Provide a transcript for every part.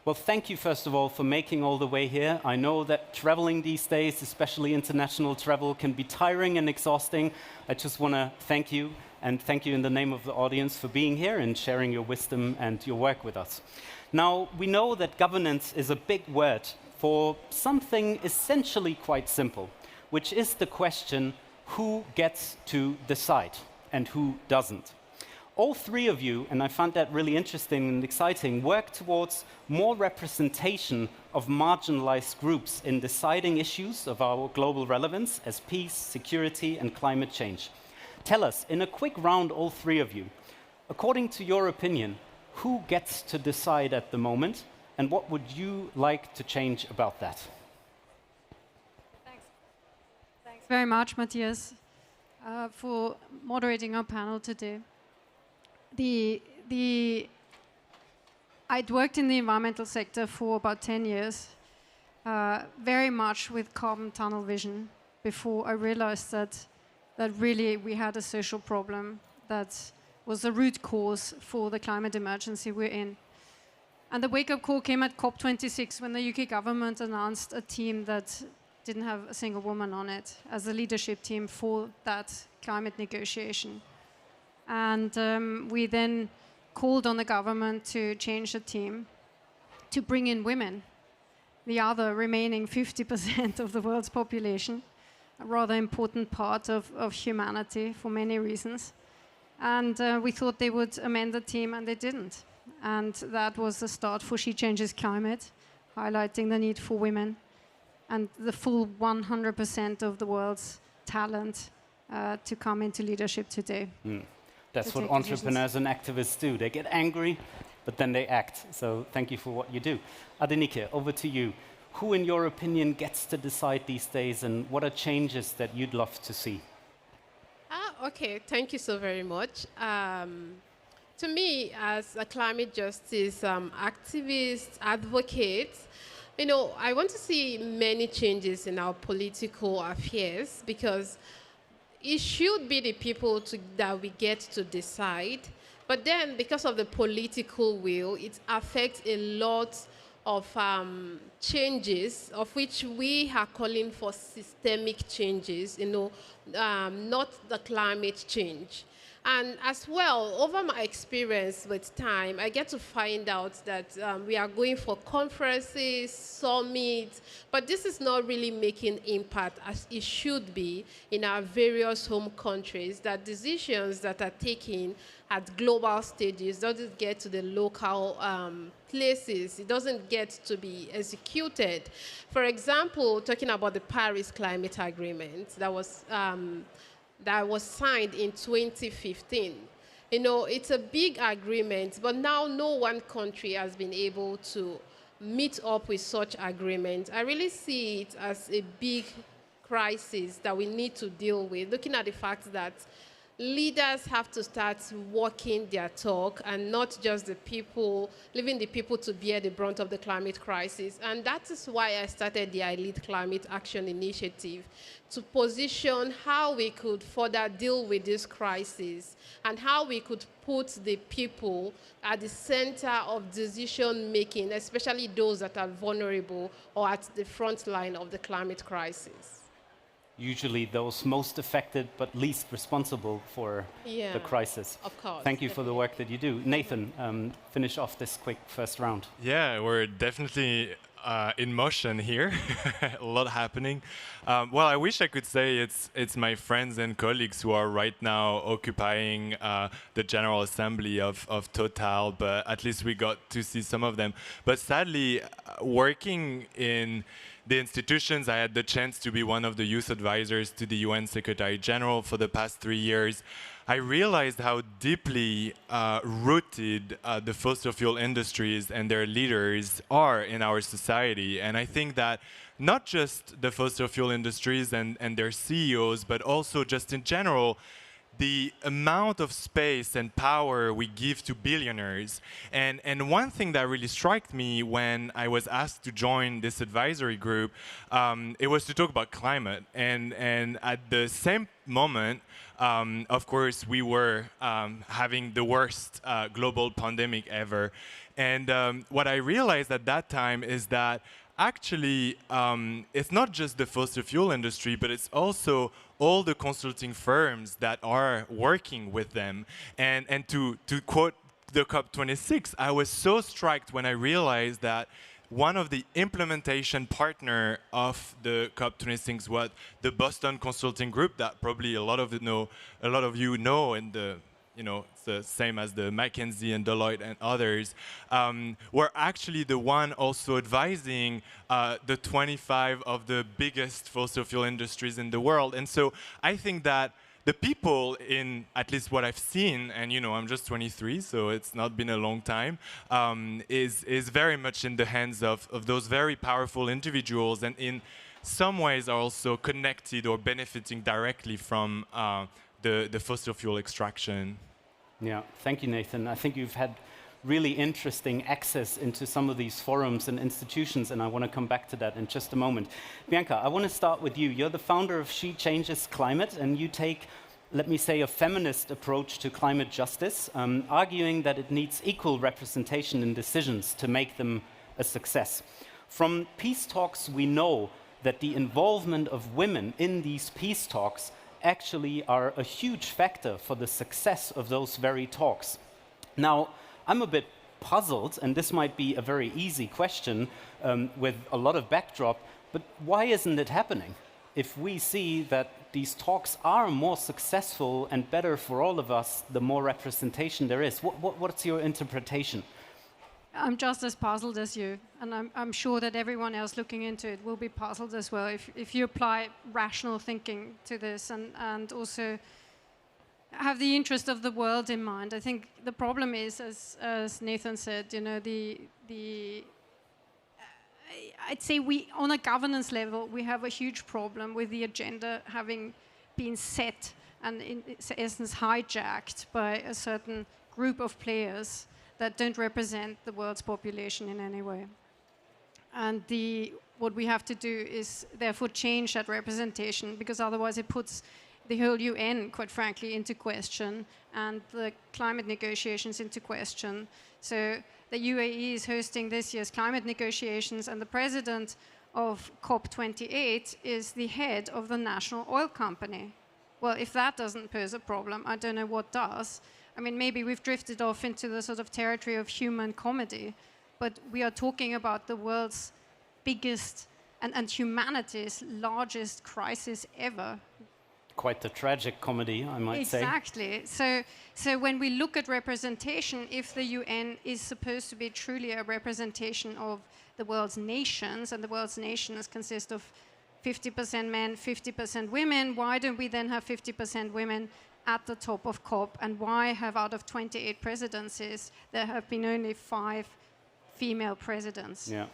Well, thank you, first of all, for making all the way here. I know that traveling these days, especially international travel, can be tiring and exhausting. I just want to thank you, and thank you in the name of the audience for being here and sharing your wisdom and your work with us. Now, we know that governance is a big word for something essentially quite simple, which is the question, who gets to decide and who doesn't? All three of you, and I found that really interesting and exciting, work towards more representation of marginalized groups in deciding issues of our global relevance as peace, security, and climate change. Tell us, in a quick round, all three of you, according to your opinion, who gets to decide at the moment, and what would you like to change about that? Thanks very much, Matthias, for moderating our panel today. I'd worked in the environmental sector for about 10 years, very much with carbon tunnel vision, before I realized that really we had a social problem that was the root cause for the climate emergency we're in. And the wake-up call came at COP26 when the UK government announced a team that didn't have a single woman on it as the leadership team for that climate negotiation. And we then called on the government to change the team to bring in women, the other remaining 50% of the world's population, a rather important part of humanity for many reasons. And we thought they would amend the team, and they didn't. And that was the start for She Changes Climate, highlighting the need for women and the full 100% of the world's talent to come into leadership today. That's what entrepreneurs and activists do. They get angry, but then they act. So thank you for what you do. Adenike, over to you. Who, in your opinion, gets to decide these days, and what are changes that you'd love to see? Okay, thank you so very much. To me, as a climate justice activist, advocate, I want to see many changes in our political affairs, because it should be the people that we get to decide. But then, because of the political will, it affects a lot of changes, of which we are calling for systemic changes, not the climate change. And as well, over my experience with time, I get to find out that we are going for conferences, summits, but this is not really making impact as it should be in our various home countries, that decisions that are taken at global stages doesn't get to the local places. It doesn't get to be executed. For example, talking about the Paris Climate Agreement that was signed in 2015. It's a big agreement, but now no one country has been able to meet up with such agreement. I really see it as a big crisis that we need to deal with, looking at the fact that leaders have to start walking their talk and not just the people, leaving the people to bear the brunt of the climate crisis. And that is why I started the I Lead Climate Action Initiative, to position how we could further deal with this crisis and how we could put the people at the center of decision making, especially those that are vulnerable or at the front line of the climate crisis. Usually those most affected but least responsible for the crisis. Of course. Thank you for the work that you do. Nathan, finish off this quick first round. Yeah, we're definitely in motion here. A lot happening. Well, I wish I could say it's my friends and colleagues who are right now occupying the General Assembly of Total, but at least we got to see some of them. But sadly, working in the institutions, I had the chance to be one of the youth advisors to the UN Secretary General for the past 3 years. I realized how deeply rooted the fossil fuel industries and their leaders are in our society. And I think that not just the fossil fuel industries and their CEOs, but also just in general, the amount of space and power we give to billionaires. And one thing that really struck me when I was asked to join this advisory group, it was to talk about climate. And at the same moment, of course, we were having the worst global pandemic ever. And what I realized at that time is that actually, it's not just the fossil fuel industry, but it's also all the consulting firms that are working with them. And to quote the COP26, I was so struck when I realized that one of the implementation partner of the COP26 was the Boston Consulting Group that probably a lot of you know, and it's the same as the McKinsey and Deloitte and others, were actually the one also advising the 25 of the biggest fossil fuel industries in the world. And so I think that the people in, at least what I've seen, and I'm just 23, so it's not been a long time, is very much in the hands of those very powerful individuals, and in some ways are also connected or benefiting directly from the fossil fuel extraction. Yeah, thank you, Nathan. I think you've had really interesting access into some of these forums and institutions, and I want to come back to that in just a moment. Bianca, I want to start with you. You're the founder of She Changes Climate, and you take, let me say, a feminist approach to climate justice, arguing that it needs equal representation in decisions to make them a success. From peace talks, we know that the involvement of women in these peace talks actually are a huge factor for the success of those very talks. Now, I'm a bit puzzled, and this might be a very easy question with a lot of backdrop, but why isn't it happening? If we see that these talks are more successful and better for all of us, the more representation there is. What's your interpretation? I'm just as puzzled as you, and I'm sure that everyone else looking into it will be puzzled as well if you apply rational thinking to this and also have the interest of the world in mind. I think the problem is, as Nathan said, I'd say on a governance level, we have a huge problem with the agenda having been set and in essence hijacked by a certain group of players that don't represent the world's population in any way. And what we have to do is therefore change that representation, because otherwise it puts the whole UN, quite frankly, into question, and the climate negotiations into question. So the UAE is hosting this year's climate negotiations, and the president of COP28 is the head of the national oil company. Well, if that doesn't pose a problem, I don't know what does. I mean, maybe we've drifted off into the sort of territory of human comedy, but we are talking about the world's biggest and humanity's largest crisis ever. Quite the tragic comedy, I might say. Exactly. So when we look at representation, if the UN is supposed to be truly a representation of the world's nations, and the world's nations consist of 50% men, 50% women, why don't we then have 50% women at the top of COP, and why have out of 28 presidencies, there have been only 5 female presidents? Yeah,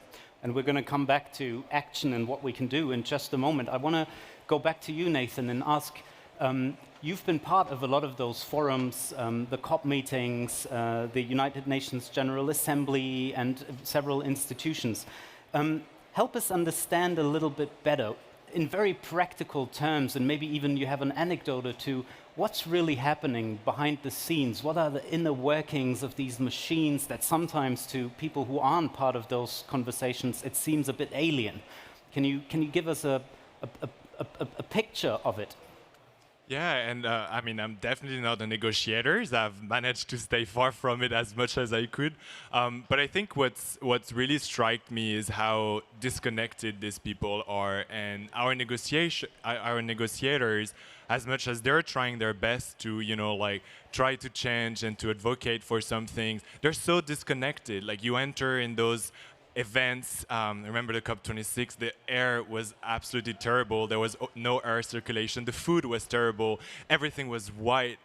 and we're going to come back to action and what we can do in just a moment. I want to go back to you, Nathan, and ask, you've been part of a lot of those forums, the COP meetings, the United Nations General Assembly, and several institutions. Help us understand a little bit better, in very practical terms, and maybe even you have an anecdote or two, what's really happening behind the scenes? What are the inner workings of these machines that sometimes to people who aren't part of those conversations, it seems a bit alien? Can you give us a picture of it? Yeah, and I mean, I'm definitely not a negotiator. I've managed to stay far from it as much as I could. But I think what's really struck me is how disconnected these people are, and our negotiators, as much as they're trying their best to, try to change and to advocate for some things, they're so disconnected. Like, you enter in those events, remember the COP26, the air was absolutely terrible. There was no air circulation. The food was terrible. Everything was white.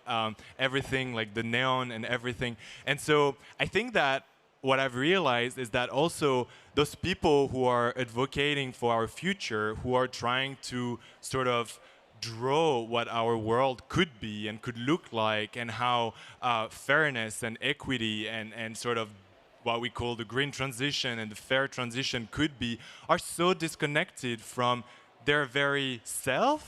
Everything, like the neon and everything. And so I think that what I've realized is that also those people who are advocating for our future, who are trying to sort of draw what our world could be and could look like, and how fairness and equity and sort of what we call the green transition and the fair transition could be, are so disconnected from their very self,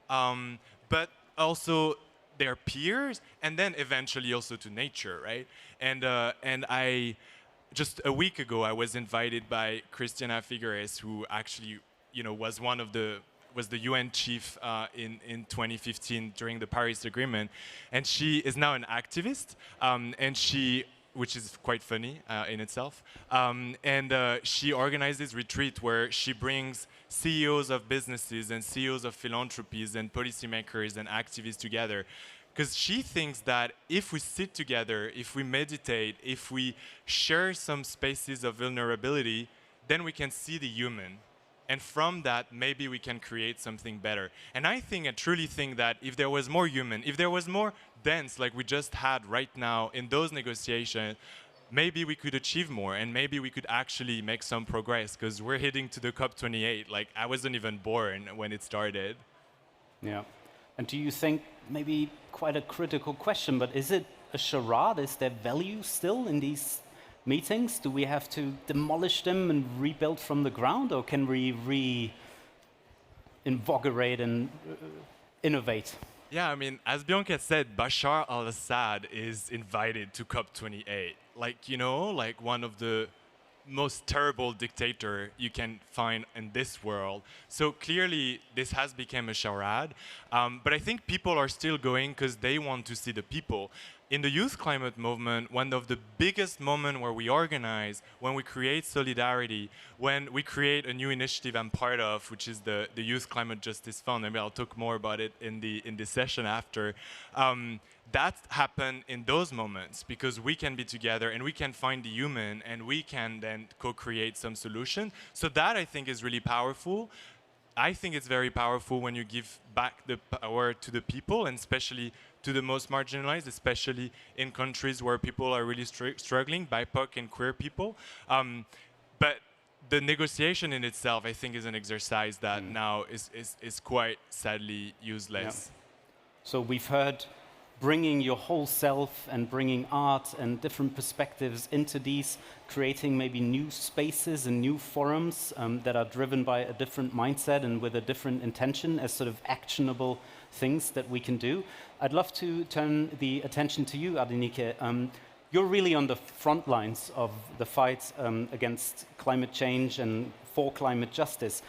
but also their peers, and then eventually also to nature, right? And I, just a week ago, I was invited by Christiana Figueres, who actually, was was the UN chief in 2015 during the Paris Agreement, and she is now an activist, and which is quite funny in itself. She organizes retreat where she brings CEOs of businesses and CEOs of philanthropies and policymakers and activists together. Because she thinks that if we sit together, if we meditate, if we share some spaces of vulnerability, then we can see the human. And from that, maybe we can create something better. And I truly think that if there was more human, if there was more dance like we just had right now in those negotiations, maybe we could achieve more, and maybe we could actually make some progress, because we're heading to the COP28. Like, I wasn't even born when it started. Yeah. And do you think, maybe quite a critical question, but is it a charade? Is there value still in these meetings? Do we have to demolish them and rebuild from the ground, or can we reinvigorate and innovate? Yeah, I mean, as Bianca said, Bashar al-Assad is invited to COP28. Like, like one of the most terrible dictator you can find in this world. So clearly, this has become a charade. But I think people are still going because they want to see the people. In the youth climate movement, one of the biggest moments where we organize, when we create solidarity, when we create a new initiative I'm part of, which is the Youth Climate Justice Fund. Maybe I'll talk more about it in the session after. That happened in those moments because we can be together and we can find the human, and we can then co-create some solution. So that, I think, is really powerful. I think it's very powerful when you give back the power to the people, and especially to the most marginalized, especially in countries where people are really struggling, BIPOC and queer people. But the negotiation in itself, I think, is an exercise that now is quite sadly useless. Yeah. So we've heard bringing your whole self and bringing art and different perspectives into these, creating maybe new spaces and new forums that are driven by a different mindset and with a different intention as sort of actionable things that we can do. I'd love to turn the attention to you, Adenike. You're really on the front lines of the fight against climate change and for climate justice.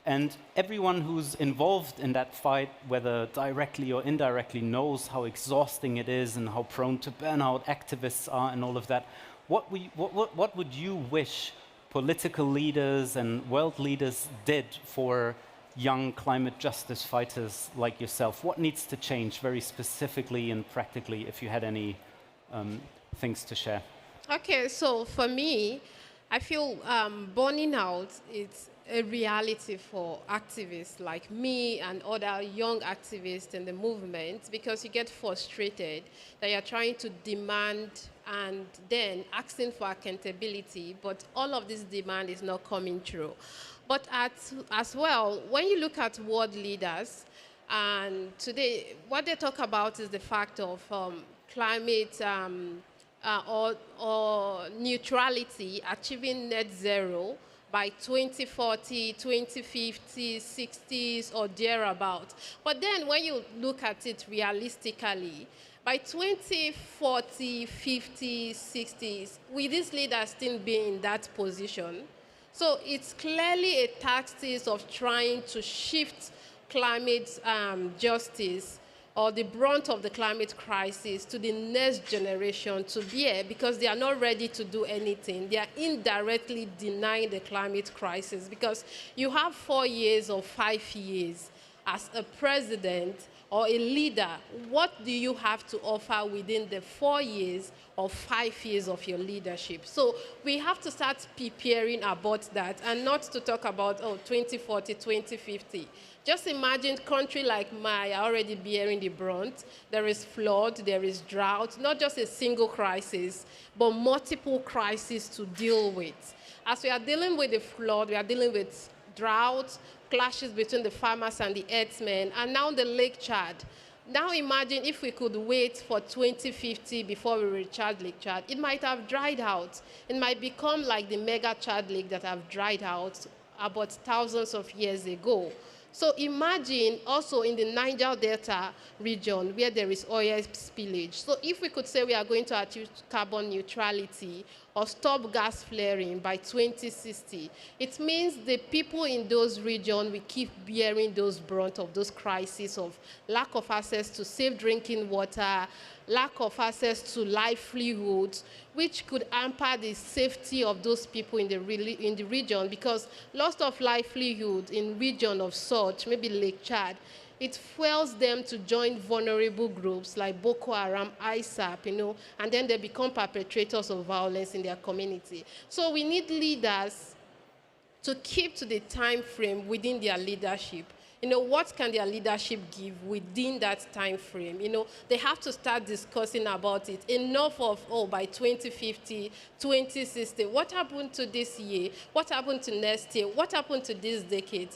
And everyone who's involved in that fight, whether directly or indirectly, knows how exhausting it is and how prone to burnout activists are and all of that. What would you wish political leaders and world leaders did for young climate justice fighters like yourself? What needs to change very specifically and practically, if you had any things to share? Okay, so for me, I feel burning out is a reality for activists like me and other young activists in the movement, because you get frustrated that you're trying to demand and then asking for accountability, but all of this demand is not coming through. But as well, when you look at world leaders, and today what they talk about is the fact of climate or neutrality, achieving net zero by 2040, 2050, 60s, or thereabout. But then when you look at it realistically, by 2040, 50, 60s, will these leaders still be in that position? So it's clearly a tactic of trying to shift climate justice or the brunt of the climate crisis to the next generation to bear, because they are not ready to do anything. They are indirectly denying the climate crisis, because you have 4 years or 5 years as a president or a leader. What do you have to offer within the 4 years or 5 years of your leadership? So we have to start preparing about that, and not to talk about 2040, 2050. Just imagine a country like Maya already bearing the brunt. There is flood, there is drought, not just a single crisis, but multiple crises to deal with. As we are dealing with the flood, we are dealing with drought, clashes between the farmers and the herdsmen, and now the Lake Chad. Now imagine if we could wait for 2050 before we recharge Lake Chad. It might have dried out. It might become like the mega Chad Lake that have dried out about thousands of years ago. So imagine also in the Niger Delta region where there is oil spillage. So if we could say we are going to achieve carbon neutrality or stop gas flaring by 2060, it means the people in those regions will keep bearing those brunt of those crises of lack of access to safe drinking water, lack of access to livelihoods, which could hamper the safety of those people in the region, because loss of livelihood in region of such, maybe Lake Chad, it fuels them to join vulnerable groups like Boko Haram, ISAP, and then they become perpetrators of violence in their community. So we need leaders to keep to the time frame within their leadership. What can their leadership give within that time frame? They have to start discussing about it. Enough of, by 2050, 2060, what happened to this year? What happened to next year? What happened to this decade?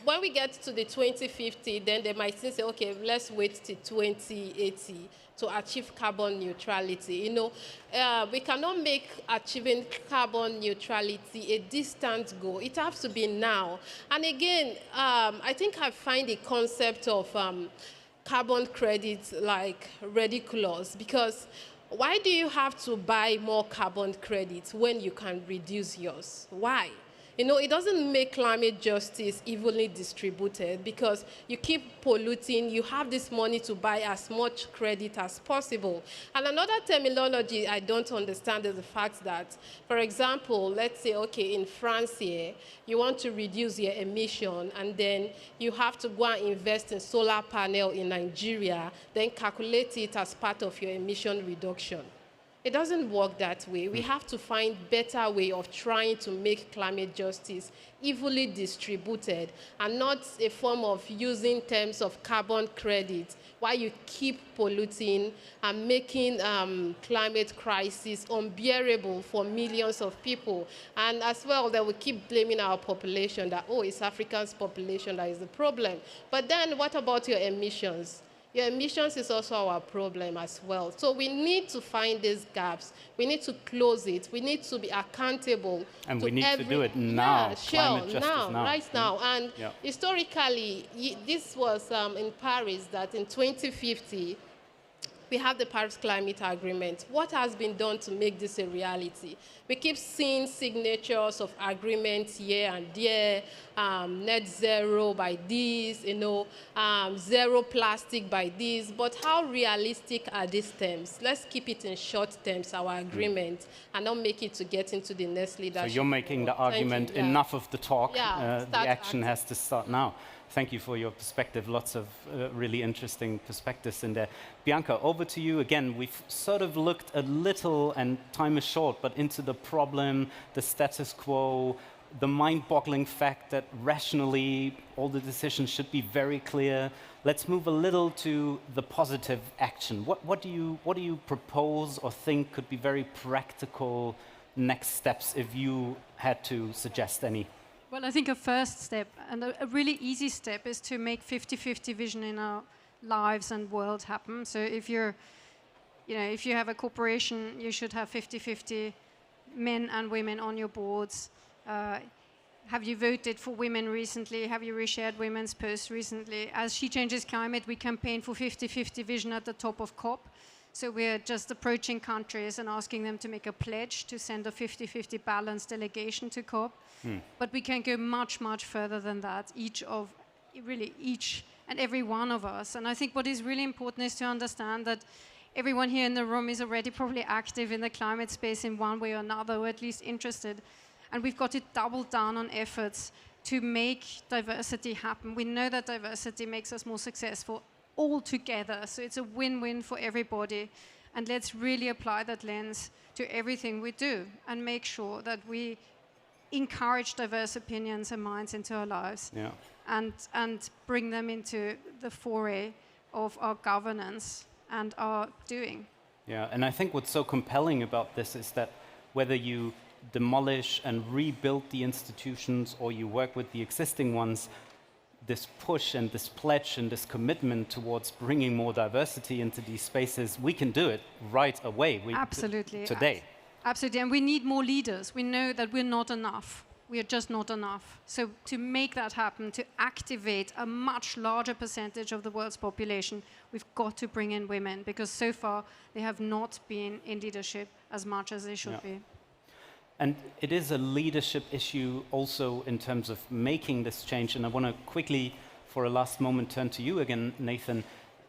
When we get to the 2050, then they might say, okay, let's wait till 2080 to achieve carbon neutrality. We cannot make achieving carbon neutrality a distant goal. It has to be now. And again, I think I find the concept of carbon credits like ridiculous, because why do you have to buy more carbon credits when you can reduce yours? Why? It doesn't make climate justice evenly distributed, because you keep polluting, you have this money to buy as much credit as possible. And another terminology I don't understand is the fact that, for example, let's say, okay, in France here, you want to reduce your emission, and then you have to go and invest in solar panel in Nigeria, then calculate it as part of your emission reduction. It doesn't work that way. We have to find better way of trying to make climate justice evenly distributed, and not a form of using terms of carbon credit while you keep polluting and making climate crisis unbearable for millions of people. And as well, they will keep blaming our population that, oh, it's Africa's population that is the problem. But then what about your emissions? Your emissions is also our problem as well. So we need to find these gaps. We need to close it. We need to be accountable. And we need to do it now. Yeah, sure, now, right now. And historically, this was in Paris, that in 2050, we have the Paris Climate Agreement. What has been done to make this a reality? We keep seeing signatures of agreements here and there, net zero by this, zero plastic by this, but how realistic are these terms? Let's keep it in short terms, our agreement, and not make it to get into the next leadership. So you're making the argument, enough of the talk, the action has to start now. Thank you for your perspective. Lots of really interesting perspectives in there. Bianca, over to you again. We've sort of looked a little, and time is short, but into the problem, the status quo, the mind-boggling fact that rationally all the decisions should be very clear. Let's move a little to the positive action. What do you propose or think could be very practical next steps if you had to suggest any? Well, I think a first step, and a really easy step, is to make 50-50 vision in our lives and world happen. So if you have a corporation, you should have 50-50 men and women on your boards. Have you voted for women recently? Have you reshared women's posts recently? As She Changes Climate, we campaign for 50-50 vision at the top of COP. So we're just approaching countries and asking them to make a pledge to send a 50-50 balanced delegation to COP. But we can go much, much further than that, each and every one of us. And I think what is really important is to understand that everyone here in the room is already probably active in the climate space in one way or another, or at least interested. And we've got to double down on efforts to make diversity happen. We know that diversity makes us more successful all together, so it's a win-win for everybody. And let's really apply that lens to everything we do and make sure that we encourage diverse opinions and minds into our lives, and bring them into the foray of our governance and our doing. Yeah, and I think what's so compelling about this is that whether you demolish and rebuild the institutions or you work with the existing ones, this push and this pledge and this commitment towards bringing more diversity into these spaces, we can do it right away. Absolutely. Today. Absolutely, and we need more leaders. We know that we're not enough. We are just not enough. So to make that happen, to activate a much larger percentage of the world's population, we've got to bring in women, because so far they have not been in leadership as much as they should be. And it is a leadership issue also in terms of making this change. And I want to quickly, for a last moment, turn to you again, Nathan.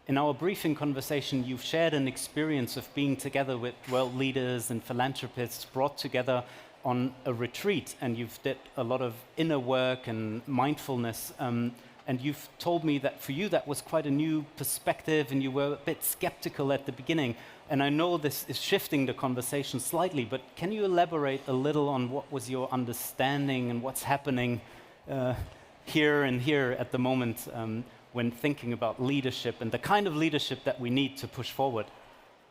In our briefing conversation, you've shared an experience of being together with world leaders and philanthropists brought together on a retreat, and you've did a lot of inner work and mindfulness. And you've told me that for you that was quite a new perspective and you were a bit skeptical at the beginning. And I know this is shifting the conversation slightly, but can you elaborate a little on what was your understanding and what's happening here at the moment when thinking about leadership and the kind of leadership that we need to push forward?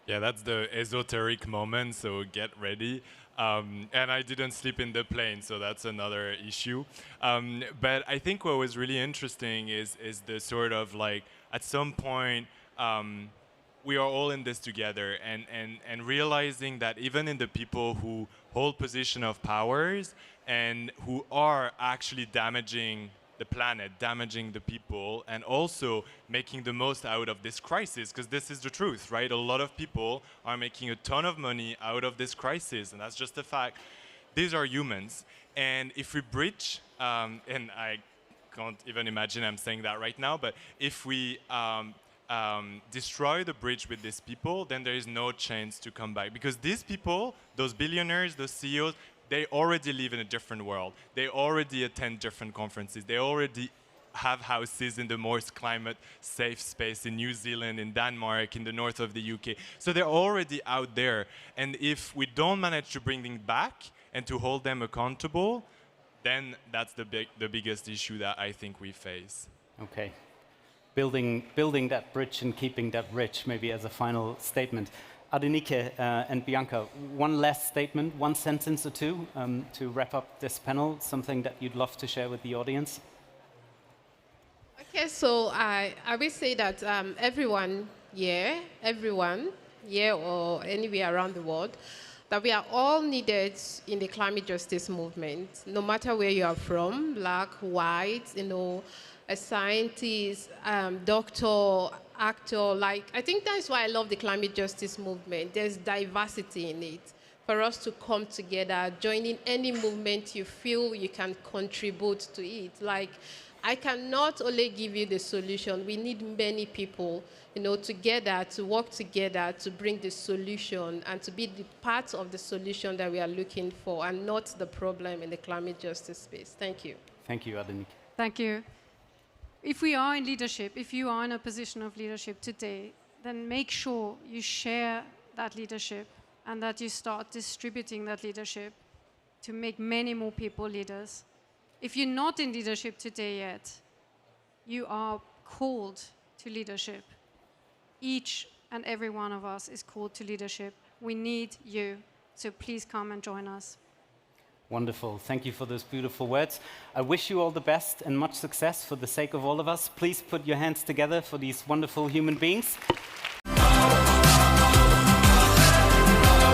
Yeah, that's the esoteric moment, so get ready. And I didn't sleep in the plane, so that's another issue. But I think what was really interesting is the sort of like, at some point, we are all in this together, and realizing that even in the people who hold position of powers and who are actually damaging the planet, damaging the people, and also making the most out of this crisis, because this is the truth, right? A lot of people are making a ton of money out of this crisis, and that's just a fact. These are humans, and if we breach, and I can't even imagine I'm saying that right now, but if we destroy the bridge with these people, then there is no chance to come back, because these people, those billionaires, those CEOs, they already live in a different world. They already attend different conferences. They already have houses in the most climate safe space in New Zealand, in Denmark, in the north of the UK. So they're already out there. And if we don't manage to bring them back and to hold them accountable, then that's the biggest issue that I think we face. Okay. Building that bridge and keeping that rich, maybe as a final statement. Adenike and Bianca, one last statement, one sentence or two to wrap up this panel, something that you'd love to share with the audience. Okay, so I will say that everyone here or anywhere around the world, that we are all needed in the climate justice movement, no matter where you are from, black, white, a scientist, doctor, actor. Like, I think that's why I love the climate justice movement. There's diversity in it. For us to come together, joining any movement you feel you can contribute to it. Like, I cannot only give you the solution. We need many people, together, to work together to bring the solution and to be the part of the solution that we are looking for, and not the problem in the climate justice space. Thank you. Thank you, Adenike. Thank you. If we are in leadership, if you are in a position of leadership today, then make sure you share that leadership and that you start distributing that leadership to make many more people leaders. If you're not in leadership today yet, you are called to leadership. Each and every one of us is called to leadership. We need you, so please come and join us. Wonderful. Thank you for those beautiful words. I wish you all the best and much success for the sake of all of us. Please put your hands together for these wonderful human beings.